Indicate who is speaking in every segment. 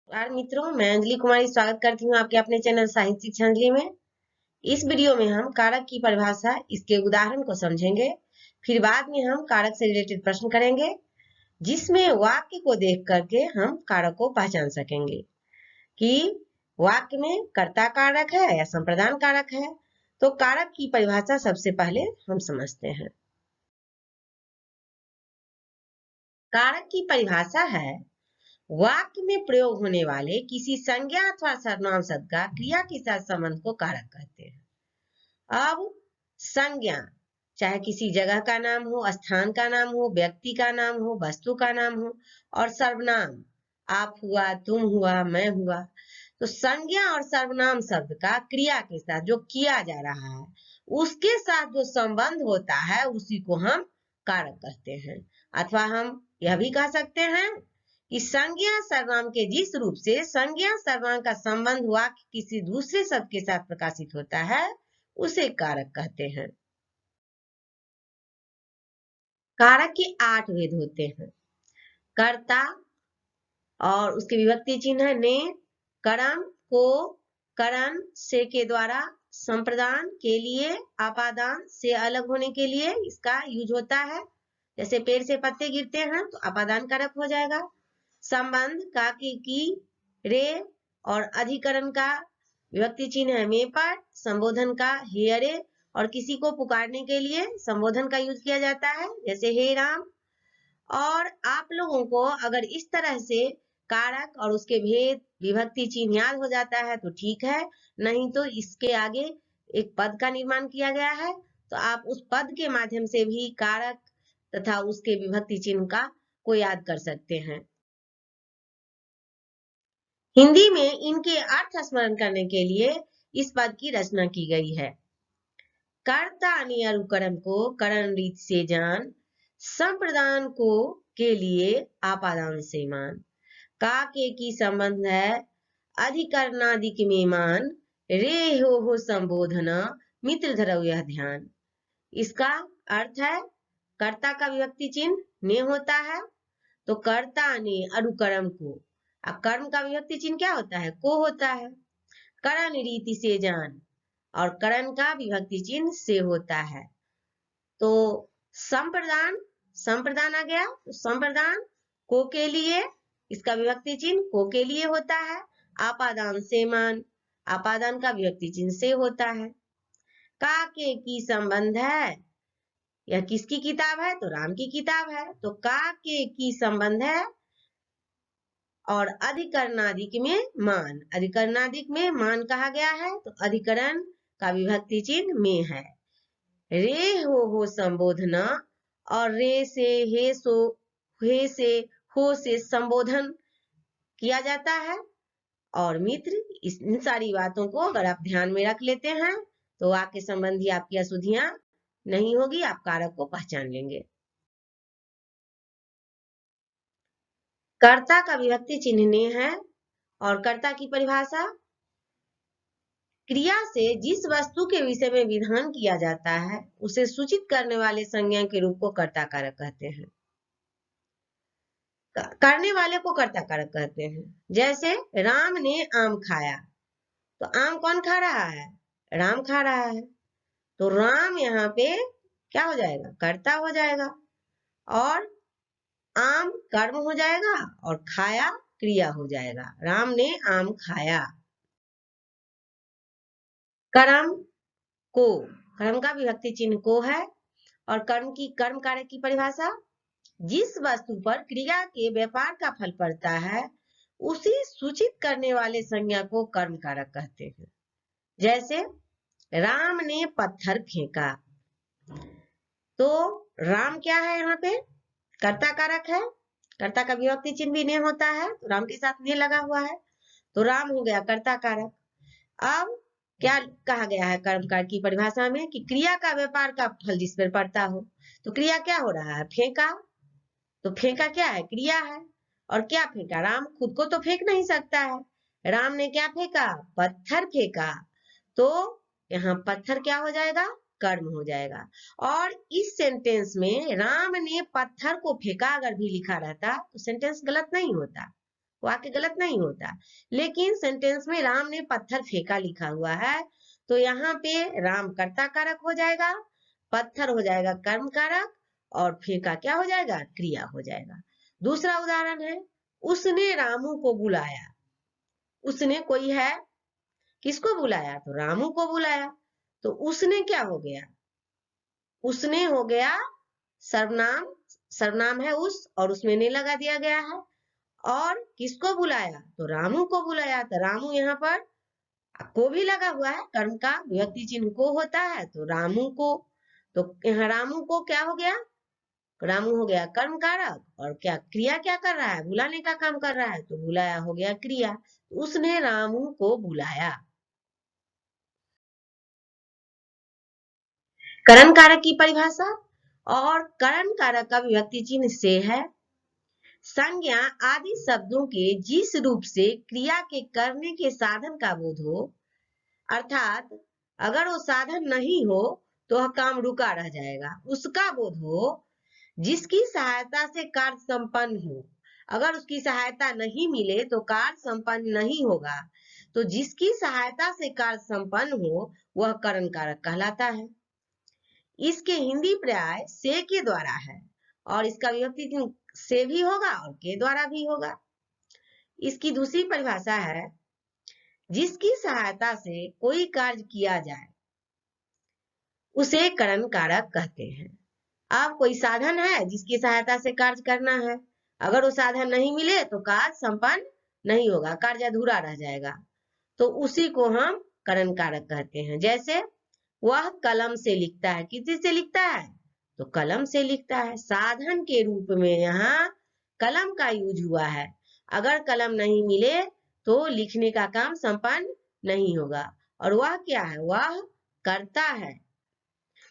Speaker 1: नमस्कार मित्रों, मैं अंजलि कुमारी स्वागत करती हूँ आपके अपने चैनल साहित्य शिक्षा अंजलि में। इस वीडियो में हम कारक की परिभाषा, इसके उदाहरण को समझेंगे। फिर बाद में हम कारक से रिलेटेड प्रश्न करेंगे, जिसमें वाक्य को देख करके हम कारक को पहचान सकेंगे कि वाक्य में कर्ता कारक है या संप्रदान कारक है। तो कारक की परिभाषा सबसे पहले हम समझते हैं। कारक की परिभाषा है वाक्य में प्रयोग होने वाले किसी संज्ञा अथवा सर्वनाम शब्द का क्रिया के साथ संबंध को कारक कहते हैं। अब संज्ञा चाहे किसी जगह का नाम हो, स्थान का नाम हो, व्यक्ति का नाम हो, वस्तु का नाम हो, और सर्वनाम आप हुआ, तुम हुआ, मैं हुआ। तो संज्ञा और सर्वनाम शब्द का क्रिया के साथ जो किया जा रहा है उसके साथ जो संबंध होता है उसी को हम कारक कहते हैं। अथवा हम यह भी कह सकते हैं कि संज्ञा सर्वनाम के जिस रूप से संज्ञा सर्वनाम का संबंध वाक्य किसी दूसरे शब्द के साथ प्रकाशित होता है उसे कारक कहते हैं। कारक के 8 भेद होते हैं। कर्ता और उसके विभक्ति चिन्ह है ने, कर्म को, करण से के द्वारा, संप्रदान के लिए, अपादान से अलग होने के लिए इसका यूज होता है। जैसे पेड़ से पत्ते गिरते हैं तो अपादान कारक हो जाएगा। संबंध का की, रे, और अधिकरण का विभक्ति चिन्ह है में पर, संबोधन का हे अरे, और किसी को पुकारने के लिए संबोधन का यूज किया जाता है, जैसे हे राम। और आप लोगों को अगर इस तरह से कारक और उसके भेद विभक्ति चिन्ह याद हो जाता है तो ठीक है, नहीं तो इसके आगे एक पद का निर्माण किया गया है, तो आप उस पद के माध्यम से भी कारक तथा उसके विभक्ति चिन्ह का को याद कर सकते हैं। हिंदी में इनके अर्थ स्मरण करने के लिए इस पद की रचना की गई है। कर्ता ने अनुकरण को करण रीत से जान, संप्रदान को के लिए आपादान से मान। का के की संबंध है अधिकरणादिक में मान, रे हो संबोधना, मित्र धरो यह ध्यान। इसका अर्थ है कर्ता का विभक्ति चिन्ह ने होता है, तो कर्ता ने अनुकर्म को, अब कर्म का विभक्ति चिन्ह क्या होता है? को होता है। करण रीति से जान, और करण का विभक्ति चिन्ह से होता है। तो संप्रदान, संप्रदान आ गया तो संप्रदान को के लिए, इसका विभक्ति चिन्ह को के लिए होता है। आपादान से मान, आपादान का विभक्ति चिन्ह से होता है। का के की संबंध है, यह किसकी किताब है? तो राम की किताब है, तो का के की संबंध है। और अधिकरणादिक में मान, अधिकरणादिक में मान कहा गया है, तो अधिकरण का विभक्ति चिन्ह में है। रे हो संबोधना, और रे से हे सो, हे से हो से संबोधन किया जाता है। और मित्र, इन सारी बातों को अगर आप ध्यान में रख लेते हैं तो वाक्य संबंधी आपकी अशुद्धियां नहीं होगी, आप कारक को पहचान लेंगे। कर्ता का विभक्ति चिन्ह ने है, और कर्ता की परिभाषा क्रिया से जिस वस्तु के विषय में विधान किया जाता है उसे सूचित करने वाले संज्ञा के रूप को कर्ता कारक कहते हैं। करने वाले को कर्ता कारक कहते हैं। जैसे राम ने आम खाया, तो आम कौन खा रहा है? राम खा रहा है, तो राम यहाँ पे क्या हो जाएगा? कर्ता हो जाएगा, और आम कर्म हो जाएगा, और खाया क्रिया हो जाएगा। राम ने आम खाया। कर्म को, कर्म का विभक्ति चिन्ह को है, और कर्म की, कर्म कारक की परिभाषा जिस वस्तु पर क्रिया के व्यापार का फल पड़ता है उसे सूचित करने वाले संज्ञा को कर्म कारक कहते हैं। जैसे राम ने पत्थर फेंका, तो राम क्या है? यहाँ पे कर्ता कारक है, कर्ता का विभक्ति चिन्ह भी ने होता है, तो राम के साथ ने लगा हुआ है, तो राम हो गया कर्ता कारक। अब क्या कहा गया है कर्म कारक की परिभाषा में कि क्रिया का व्यापार का फल जिस पर पड़ता हो, तो क्रिया क्या हो रहा है? फेंका, तो फेंका क्या है? क्रिया है। और क्या फेंका? राम खुद को तो फेंक नहीं सकता है, राम ने क्या फेंका? पत्थर फेंका, तो यहाँ पत्थर क्या हो जाएगा? कर्म हो जाएगा। और इस सेंटेंस में राम ने पत्थर को फेंका अगर भी लिखा रहता तो सेंटेंस गलत नहीं होता, वाक्य गलत नहीं होता। लेकिन सेंटेंस में राम ने पत्थर फेंका लिखा हुआ है, तो यहाँ पे राम कर्ता कारक हो जाएगा, पत्थर हो जाएगा कर्म कारक, और फेंका क्या हो जाएगा, क्रिया हो जाएगा। दूसरा उदाहरण है, उसने रामू को बुलाया। उसने कोई है, किसको बुलाया, तो रामू को बुलाया। तो उसने क्या हो गया, उसने हो गया सर्वनाम, सर्वनाम है उस, और उसमें ने लगा दिया गया है। और किसको बुलाया, तो रामू को बुलाया, तो रामू यहाँ पर को भी लगा हुआ है, कर्म का विभक्ति चिन्ह को होता है, तो रामू को, तो यहाँ रामू को क्या हो गया, रामू हो गया कर्म कारक, और क्या क्रिया क्या कर रहा है, बुलाने का काम कर रहा है, तो बुलाया हो गया क्रिया। तो उसने रामू को बुलाया। करण कारक की परिभाषा, और करण कारक का विभक्ति चिन्ह से है संज्ञा आदि शब्दों के जिस रूप से क्रिया के करने के साधन का बोध हो, अर्थात अगर वो साधन नहीं हो तो वह काम रुका रह जाएगा, उसका बोध हो, जिसकी सहायता से कार्य संपन्न हो। अगर उसकी सहायता नहीं मिले तो कार्य संपन्न नहीं होगा, तो जिसकी सहायता से कार्य संपन्न हो वह करण कारक कहलाता है। इसके हिंदी पर्याय से के द्वारा है, और इसका विभक्ति चिन्ह से भी होगा और के द्वारा भी होगा। इसकी दूसरी परिभाषा है, जिसकी सहायता से कोई कार्य किया जाए उसे करण कारक कहते हैं। अब कोई साधन है जिसकी सहायता से कार्य करना है, अगर वो साधन नहीं मिले तो कार्य संपन्न नहीं होगा, कार्य अधूरा रह जाएगा, तो उसी को हम करण कारक कहते हैं। जैसे वह कलम से लिखता है, किसी से लिखता है, तो कलम से लिखता है, साधन के रूप में यहाँ कलम का यूज हुआ है। अगर कलम नहीं मिले तो लिखने का काम संपन्न नहीं होगा, और वह क्या है, वह करता है,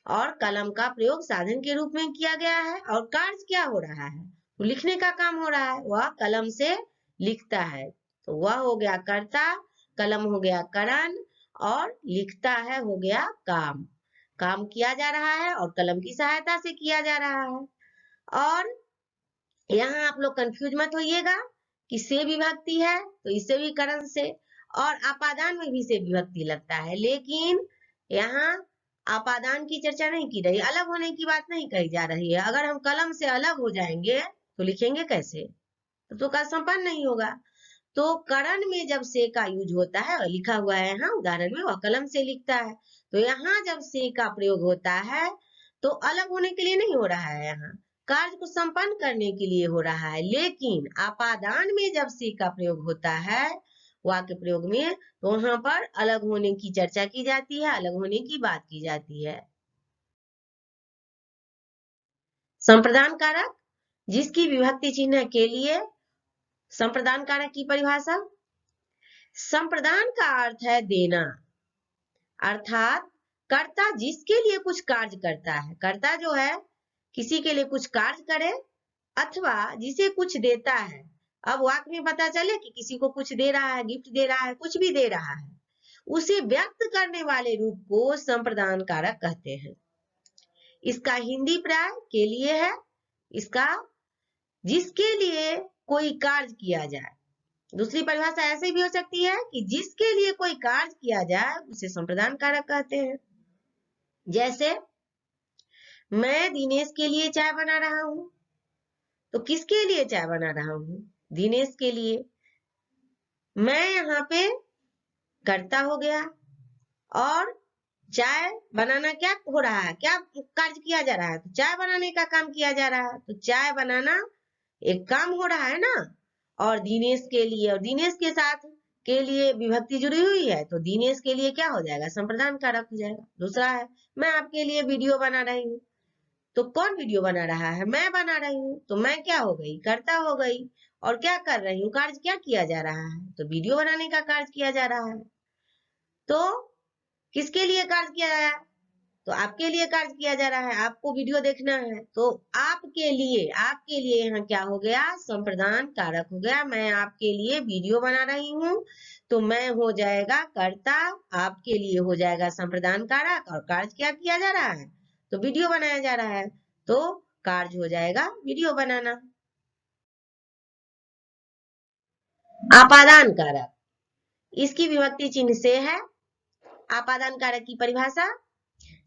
Speaker 1: और कलम का प्रयोग साधन के रूप में किया गया है, और कार्य क्या हो रहा है, तो लिखने का काम हो रहा है, वह कलम से लिखता है, तो वह हो गया कर्ता, कलम हो गया करण, और लिखता है हो गया काम। काम किया जा रहा है और कलम की सहायता से किया जा रहा है। और यहाँ आप लोग कंफ्यूज मत होइएगा कि से विभक्ति है तो इसे भी करण से, और अपादान में भी से विभक्ति लगता है, लेकिन यहाँ अपादान की चर्चा नहीं की रही, अलग होने की बात नहीं कही जा रही है। अगर हम कलम से अलग हो जाएंगे तो लिखेंगे कैसे, तो कार्य संपन्न नहीं होगा। तो करण में जब से का यूज होता है, और लिखा हुआ है यहाँ उदाहरण में, वह कलम से लिखता है, तो यहाँ जब से का प्रयोग होता है तो अलग होने के लिए नहीं हो रहा है, यहाँ कार्य को संपन्न करने के लिए हो रहा है। लेकिन अपादान में जब से का प्रयोग होता है वाक्य प्रयोग में, तो वहां पर अलग होने की चर्चा की जाती है, अलग होने की बात की जाती है। संप्रदान कारक, जिसकी विभक्ति चिन्ह के लिए संप्रदान कारक की परिभाषा, संप्रदान का अर्थ है देना, अर्थात कर्ता जिसके लिए कुछ कार्य करता है, कर्ता जो है किसी के लिए कुछ कार्य करे अथवा जिसे कुछ देता है। अब वाक्य में पता चले कि किसी को कुछ दे रहा है, गिफ्ट दे रहा है, कुछ भी दे रहा है, उसे व्यक्त करने वाले रूप को संप्रदान कारक कहते हैं। इसका हिंदी पर्याय के लिए है, इसका जिसके लिए कोई कार्य किया जाए। दूसरी परिभाषा ऐसे भी हो सकती है कि जिसके लिए कोई कार्य किया जाए उसे संप्रदान कारक कहते हैं। जैसे मैं दिनेश के लिए चाय बना रहा हूं, तो किसके लिए चाय बना रहा हूं, दिनेश के लिए। मैं यहाँ पे कर्ता हो गया, और चाय बनाना क्या हो रहा है, क्या कार्य किया जा रहा है, तो चाय बनाने का काम किया जा रहा है, तो चाय बनाना एक काम हो रहा है ना। और दिनेश के लिए, और दिनेश के साथ के लिए विभक्ति जुड़ी हुई है, तो दिनेश के लिए क्या हो जाएगा, संप्रदान कारक हो जाएगा। दूसरा है, मैं आपके लिए वीडियो बना रही हूँ, तो कौन वीडियो बना रहा है, मैं बना रही हूँ, तो मैं क्या हो गई, कर्ता हो गई, और क्या कर रही हूँ, कार्य क्या किया जा रहा है, तो वीडियो बनाने का कार्य किया जा रहा है। तो किसके लिए कार्य किया जा रहा है, तो आपके लिए कार्य किया जा रहा है, आपको वीडियो देखना है, तो आपके लिए यहाँ क्या हो गया, संप्रदान कारक हो गया। मैं आपके लिए वीडियो बना रही हूँ, तो मैं हो जाएगा कर्ता, आपके लिए हो जाएगा संप्रदान कारक, और कार्य क्या किया जा रहा है, तो वीडियो बनाया जा रहा है, तो कार्य हो जाएगा वीडियो बनाना। आपादान कारक, इसकी विभक्ति चिन्ह से है। आपादान कारक की परिभाषा,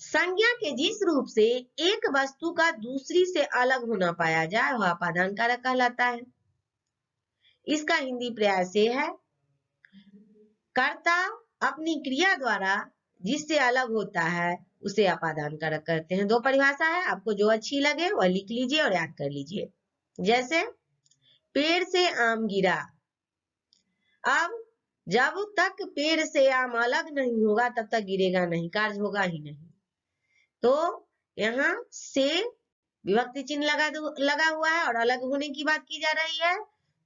Speaker 1: संज्ञा के जिस रूप से एक वस्तु का दूसरी से अलग होना पाया जाए वह आपादान कारक कहलाता है। इसका हिंदी पर्याय से है, कर्ता अपनी क्रिया द्वारा जिससे अलग होता है उसे आपादान कारक कहते हैं। दो परिभाषा है, आपको जो अच्छी लगे वह लिख लीजिए और याद कर लीजिए। जैसे पेड़ से आम गिरा, अब जब तक पेड़ से आम अलग नहीं होगा तब तक गिरेगा नहीं, कार्य होगा ही नहीं। तो यहाँ से विभक्ति चिन्ह लगा हुआ है और अलग होने की बात की जा रही है,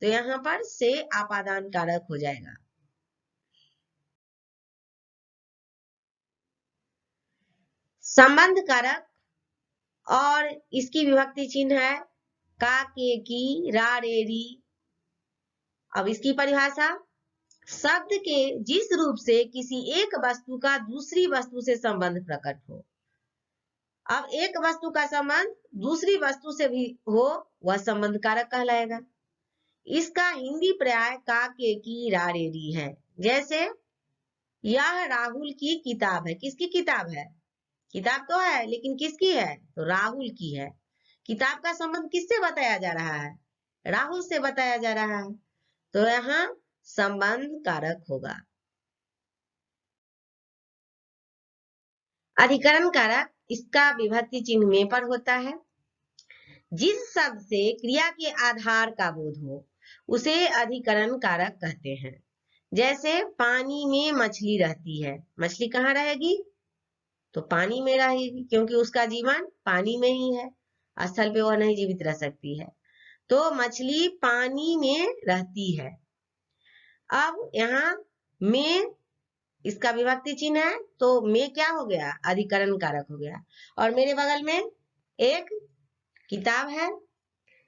Speaker 1: तो यहाँ पर से आपादान कारक हो जाएगा। संबंध कारक और इसकी विभक्ति चिन्ह है का, के, की, रा, रे, री। अब इसकी परिभाषा, शब्द के जिस रूप से किसी एक वस्तु का दूसरी वस्तु से संबंध प्रकट हो। अब एक वस्तु का संबंध दूसरी वस्तु से भी हो वह संबंध कारक कहलाएगा। इसका हिंदी पर्याय का, के, की, रा, रे, री है। जैसे यह राहुल की किताब है। किसकी किताब है? किताब तो है लेकिन किसकी है? तो राहुल की है। किताब का संबंध किससे बताया जा रहा है? राहुल से बताया जा रहा है, तो यहाँ संबंध कारक होगा। अधिकरण कारक, इसका विभक्ति चिन्ह में पर होता है। जिस शब्द से क्रिया के आधार का बोध हो उसे अधिकरण कारक कहते हैं। जैसे पानी में मछली रहती है, मछली कहाँ रहेगी? तो पानी में रहेगी, क्योंकि उसका जीवन पानी में ही है, स्थल पे वह नहीं जीवित रह सकती है। तो मछली पानी में रहती है। अब यहाँ में इसका विभक्ति चिन्ह है, तो में क्या हो गया? अधिकरण कारक हो गया। और मेरे बगल में एक किताब है,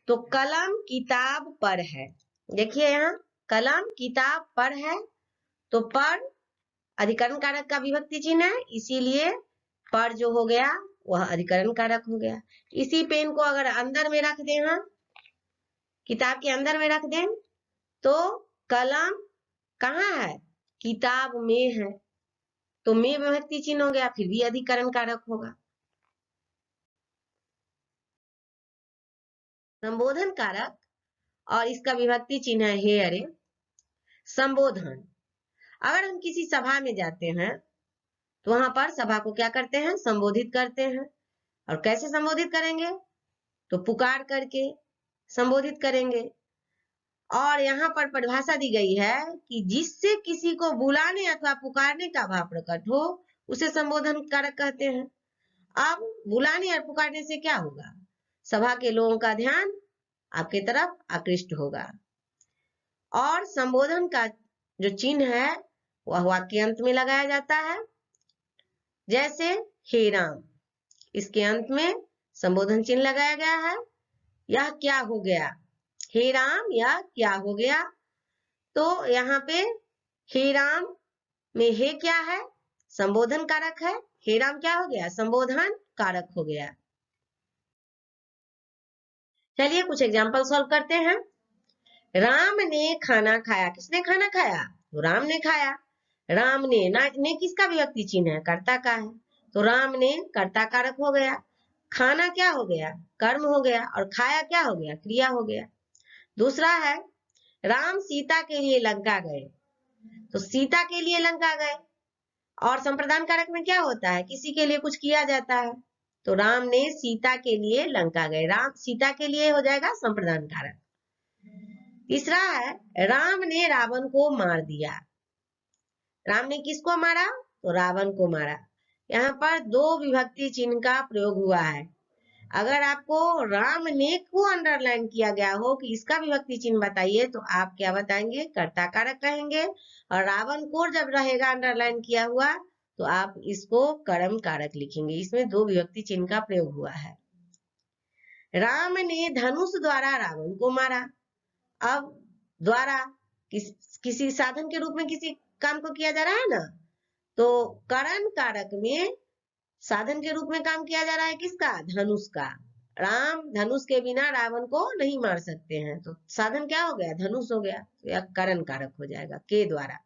Speaker 1: तो कलम किताब पर है। देखिए यहाँ कलम किताब पर है, तो पर अधिकरण कारक का विभक्ति चिन्ह है, इसीलिए पर जो हो गया वह अधिकरण कारक हो गया। इसी पेन को अगर अंदर में रख दें, हम किताब के अंदर में रख दें, तो कलम कहाँ है? किताब में है, तो में विभक्ति चिन्ह हो गया, फिर भी अधिकरण कारक होगा। संबोधन कारक और इसका विभक्ति चिन्ह है हे, अरे। संबोधन, अगर हम किसी सभा में जाते हैं तो वहां पर सभा को क्या करते हैं? संबोधित करते हैं। और कैसे संबोधित करेंगे? तो पुकार करके संबोधित करेंगे। और यहाँ पर परिभाषा दी गई है कि जिससे किसी को बुलाने अथवा पुकारने का भाव प्रकट हो उसे संबोधन कारक कहते हैं। अब बुलाने और पुकारने से क्या होगा? सभा के लोगों का ध्यान आपके तरफ आकृष्ट होगा। और संबोधन का जो चिन्ह है वह वाक्य अंत में लगाया जाता है। जैसे हे राम, इसके अंत में संबोधन चिन्ह लगाया गया है। यह क्या हो गया? हे राम, यह क्या हो गया? तो यहाँ पे हे राम में हे क्या है? संबोधन कारक है। हे राम क्या हो गया? संबोधन कारक हो गया। चलिए कुछ एग्जाम्पल सॉल्व करते हैं। राम ने खाना खाया। किसने खाना खाया? तो राम ने खाया। राम ने किसका विभक्ति चिन्ह है? कर्ता का है, तो राम ने कर्ता कारक हो गया। खाना क्या हो गया? कर्म हो गया। और खाया क्या हो गया? क्रिया हो गया। दूसरा है राम सीता के लिए लंका गए, तो सीता के लिए लंका गए। और संप्रदान कारक में क्या होता है? किसी के लिए कुछ किया जाता है, तो राम ने सीता के लिए लंका गए। राम सीता के लिए हो जाएगा संप्रदान कारक। तीसरा है राम ने रावण को मार दिया। राम ने किसको मारा? तो रावण को मारा। यहाँ पर दो विभक्ति चिन्ह का प्रयोग हुआ है। अगर आपको राम ने को अंडरलाइन किया गया हो कि इसका विभक्ति चिन्ह बताइए, तो आप क्या बताएंगे? कर्ता कारक कहेंगे। और रावण को जब रहेगा अंडरलाइन किया हुआ तो आप इसको कर्म कारक लिखेंगे। इसमें दो विभक्ति चिन्ह का प्रयोग हुआ है। राम ने धनुष द्वारा रावण को मारा। अब द्वारा किसी साधन के रूप में किसी काम को किया जा रहा है ना, तो करण कारक में साधन के रूप में काम किया जा रहा है किसका? धनुष का। राम धनुष के बिना रावण को नहीं मार सकते हैं, तो साधन क्या हो गया? धनुष हो गया, तो यह करण कारक हो जाएगा के द्वारा।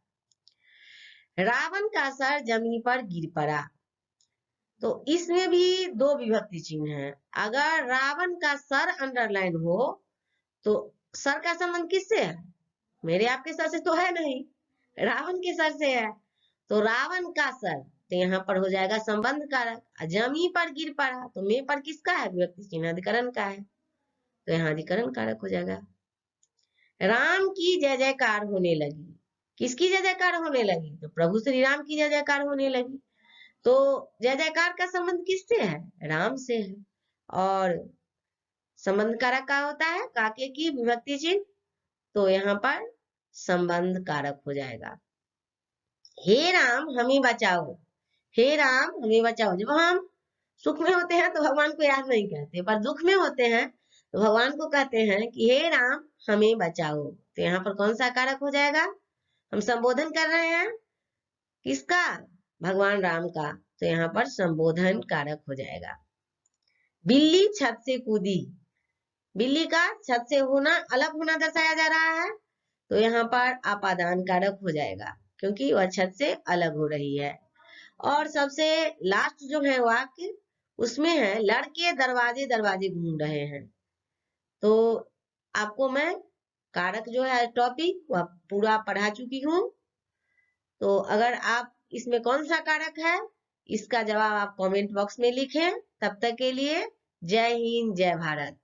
Speaker 1: रावण का सर जमीन पर गिर पड़ा, तो इसमें भी दो विभक्ति चिन्ह है। अगर रावण का सर अंडरलाइन हो तो सर का संबंध किससे है? मेरे आपके सर से तो है नहीं, रावण के सर से है। तो रावण का सर, तो यहाँ पर हो जाएगा संबंध कारक। जमी पर गिर पड़ा, तो मे पर किसका है? विभक्ति चिन्ह अधिकरण का है, तो यहाँ अधिकरण कारक हो जाएगा। राम की जय जयकार होने लगी, किसकी जय जयकार होने लगी? तो प्रभु श्री राम की जय जयकार होने लगी। तो जय जयकार का संबंध किससे है? राम से है। और संबंध कारक का होता है काके की विभक्ति चिन्ह, तो यहाँ पर संबंध कारक हो जाएगा। हे राम हमें बचाओ, हे राम हमें बचाओ। जब हम सुख में होते हैं तो भगवान को याद नहीं करते, पर दुख में होते हैं तो भगवान को कहते हैं कि हे राम हमें बचाओ। तो यहाँ पर कौन सा कारक हो जाएगा? हम संबोधन कर रहे हैं किसका? भगवान राम का, तो यहाँ पर संबोधन कारक हो जाएगा। बिल्ली छत से कूदी, बिल्ली का छत से होना, अलग होना दर्शाया जा रहा है, तो यहाँ पर अपादान कारक हो जाएगा क्योंकि वह छत से अलग हो रही है। और सबसे लास्ट जो है वाक्य, उसमें है लड़के दरवाजे दरवाजे घूम रहे हैं। तो आपको मैं कारक जो है टॉपिक वह पूरा पढ़ा चुकी हूँ। तो अगर आप इसमें कौन सा कारक है, इसका जवाब आप कमेंट बॉक्स में लिखें। तब तक के लिए जय हिंद, जय भारत।